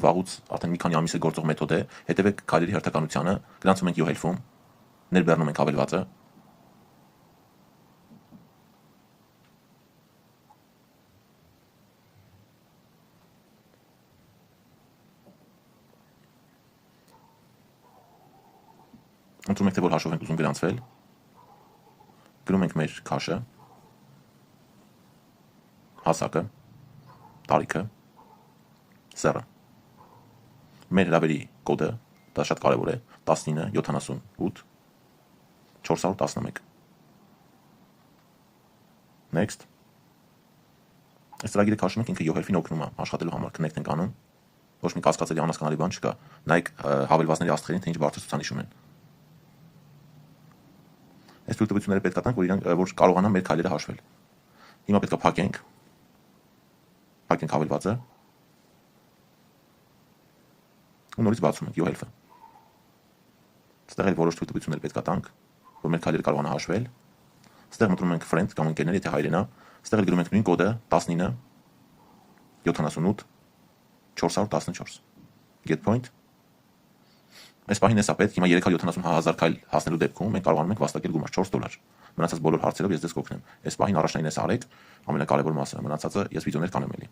վաղուց արդեն մի քանի ամիս է գործող մեթոդ է, հետևեք քայլերի հերթականությանը, գրանցում ենք յոհելֆում, ներբեռնում ենք հավելվածը, ընտրում ենք, թե որ հաշվով ենք ուզում գրանցվել, գրում ենք մեր քաշը, հասակը, տարիքը, սեռը, մեր հրավերի կոդը, դա շատ կարևոր է, 1978 411, next, այս ծրագիրը քաշում ենք, ինքը յոհելֆին օգնում է աշխատելու համար, connect ենք անում, ոչ մի կասկածելի անհասկանալի բան չկա, նայեք հավելվածների աստղերին, թե ինչ բարձր ցուցանիշ ունեն։ Այս թույլտվությունները պետք է տանք, որ կարողանան մեր քայլերը հաշվել։ Հիմա պետք է փակենք հավելվածը ու նորից բացում ենք յոհելֆը։ Այստեղ էլ որոշ թույլտվություններ պետք է տանք, որ մեր քայլերը կարողանա հաշվել։ Այստեղ մտնում ենք friend կամ ընկերներ, եթե հայերեն է, այստեղ էլ գրում ենք նույն կոդը 19 78 414 get point։ Այս պահին էսա պետք, հիմա 370,000 քայլ հասնելու դեպքում մենք կարողանում ենք վաստակել գումար $4։ Մնացած բոլոր հարցերով ես ձեզ կօգնեմ։ Այս պահին առաջնային էսա արեք, ամենակարևոր մասը, մնացածը ես վիդեոներ կանեմ էլի։